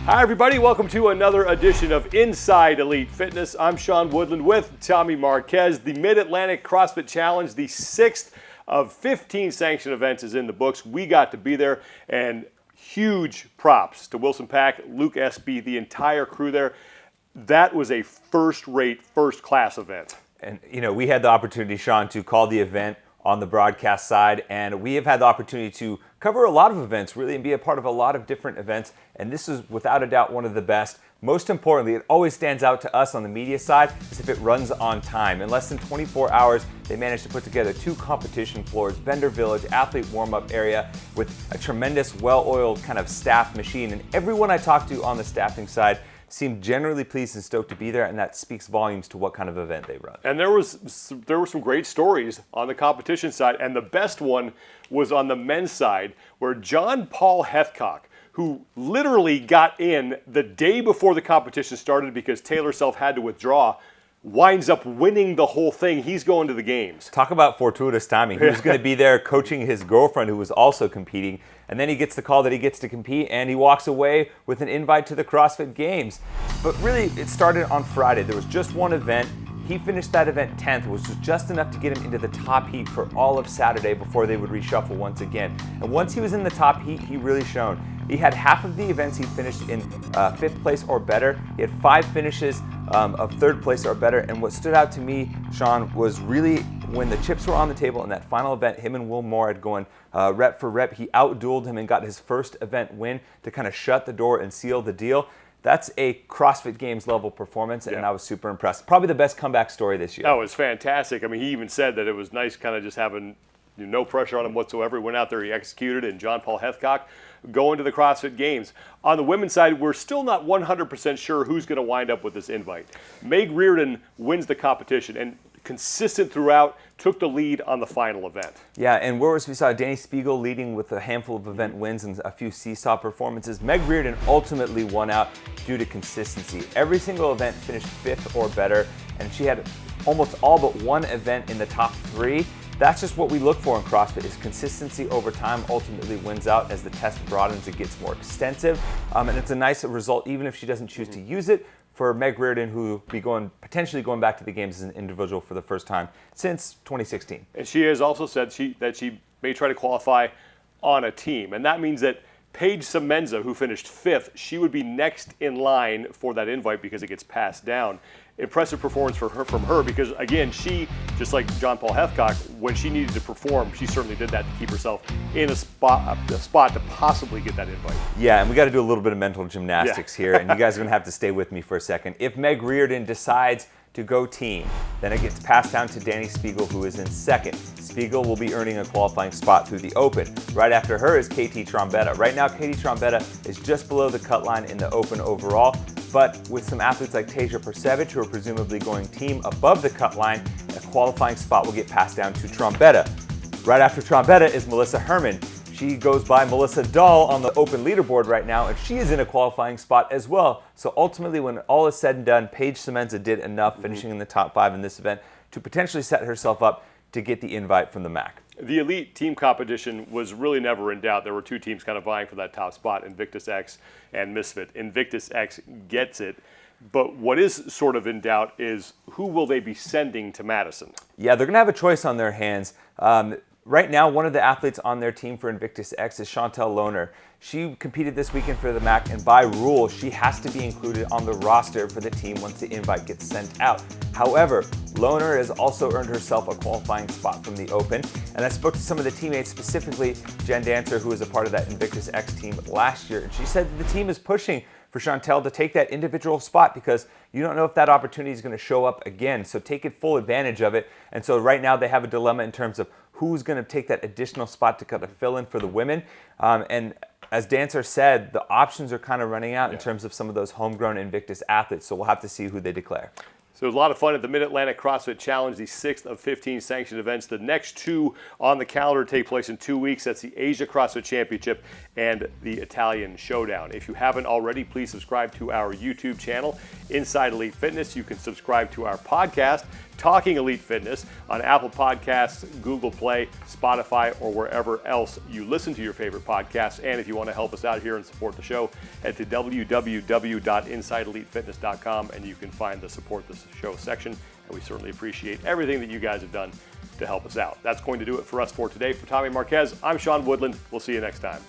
Hi everybody, welcome to another edition of Inside Elite Fitness. I'm Sean Woodland with Tommy Marquez. The Mid-Atlantic CrossFit Challenge, the 6th of 15 sanctioned events is in the books. We got to be there, and huge props to Wilson Pack, Luke SB, the entire crew there. That was a first-rate, first-class event. And, you know, we had the opportunity, Sean, to call the event on the broadcast side, and we have had the opportunity to cover a lot of events, really, and be a part of a lot of different events, and this is without a doubt one of the best. Most importantly, it always stands out to us on the media side is if it runs on time. In less than 24 hours, they managed to put together 2 competition floors, vendor village, athlete warm-up area with a tremendous, well-oiled kind of staff machine, and everyone I talked to on the staffing side seemed generally pleased and stoked to be there, and that speaks volumes to what kind of event they run. And there were some great stories on the competition side, and the best one was on the men's side, where John Paul Hethcock, who literally got in the day before the competition started because Taylor Self had to withdraw, winds up winning the whole thing. He's going to the games. Talk about fortuitous timing. He was going to be there coaching his girlfriend who was also competing, and then he gets the call that he gets to compete, and he walks away with an invite to the CrossFit Games. But really, it started on Friday. There was just one event. He finished that event 10th, which was just enough to get him into the top heat for all of Saturday before they would reshuffle once again. And once he was in the top heat, he really shone. He had half of the events he finished in 5th place or better. He had 5 finishes of 3rd place or better. And what stood out to me, Sean, was really when the chips were on the table in that final event, him and Will Moore had gone rep for rep. He outdueled him and got his first event win to kind of shut the door and seal the deal. That's a CrossFit Games level performance, and I was super impressed. Probably the best comeback story this year. Oh, it was fantastic. I mean, he even said that it was nice kind of just having no pressure on him whatsoever. He went out there, he executed, and John Paul Hethcock going to the CrossFit Games. On the women's side, we're still not 100% sure who's going to wind up with this invite. Meg Reardon wins the competition, and consistent throughout, took the lead on the final event. Yeah, and we saw Danny Spiegel leading with a handful of event wins and a few seesaw performances. Meg Reardon ultimately won out due to consistency. Every single event finished 5th or better, and she had almost all but one event in the top 3. That's just what we look for in CrossFit, is consistency over time ultimately wins out as the test broadens, it gets more extensive, and it's a nice result even if she doesn't choose to use it, for Meg Reardon, who will be potentially going back to the games as an individual for the first time since 2016. And she has also said that she may try to qualify on a team. And that means that Paige Semenza, who finished 5th, she would be next in line for that invite because it gets passed down. Impressive performance from her because, again, she, just like John Paul Hethcock, when she needed to perform, she certainly did that to keep herself in a spot to possibly get that invite. Yeah, and we got to do a little bit of mental gymnastics here, and you guys are going to have to stay with me for a second. If Meg Reardon decides to go team, then it gets passed down to Danny Spiegel, who is in 2nd. Spiegel will be earning a qualifying spot through the Open. Right after her is KT Trombetta. Right now, KT Trombetta is just below the cut line in the Open overall, but with some athletes like Tasia Persevich, who are presumably going team above the cut line, a qualifying spot will get passed down to Trombetta. Right after Trombetta is Melissa Herrmann. She goes by Melissa Dahl on the Open leaderboard right now, and she is in a qualifying spot as well. So ultimately, when all is said and done, Paige Semenza did enough, finishing in the top 5 in this event, to potentially set herself up to get the invite from the MAC. The elite team competition was really never in doubt. There were 2 teams kind of vying for that top spot, Invictus X and Misfit. Invictus X gets it. But what is sort of in doubt is who will they be sending to Madison? Yeah, they're going to have a choice on their hands. Right now, one of the athletes on their team for Invictus X is Chantel Loner. She competed this weekend for the MAC, and by rule, she has to be included on the roster for the team once the invite gets sent out. However, Loner has also earned herself a qualifying spot from the Open, and I spoke to some of the teammates, specifically Jen Dancer, who was a part of that Invictus X team last year, and she said that the team is pushing for Chantel to take that individual spot because you don't know if that opportunity is going to show up again, so take full advantage of it. And so right now they have a dilemma in terms of who's going to take that additional spot to kind of fill in for the women. And as Dancer said, the options are kind of running out in terms of some of those homegrown Invictus athletes, so we'll have to see who they declare. So it was a lot of fun at the Mid-Atlantic CrossFit Challenge, the 6th of 15 sanctioned events. The next two on the calendar take place in 2 weeks. That's the Asia CrossFit Championship and the Italian Showdown. If you haven't already, please subscribe to our YouTube channel, Inside Elite Fitness. You can subscribe to our podcast, Talking Elite Fitness, on Apple Podcasts, Google Play, Spotify, or wherever else you listen to your favorite podcasts. And if you want to help us out here and support the show, head to www.insideelitefitness.com and you can find the Support the Show section. And we certainly appreciate everything that you guys have done to help us out. That's going to do it for us for today. For Tommy Marquez, I'm Sean Woodland. We'll see you next time.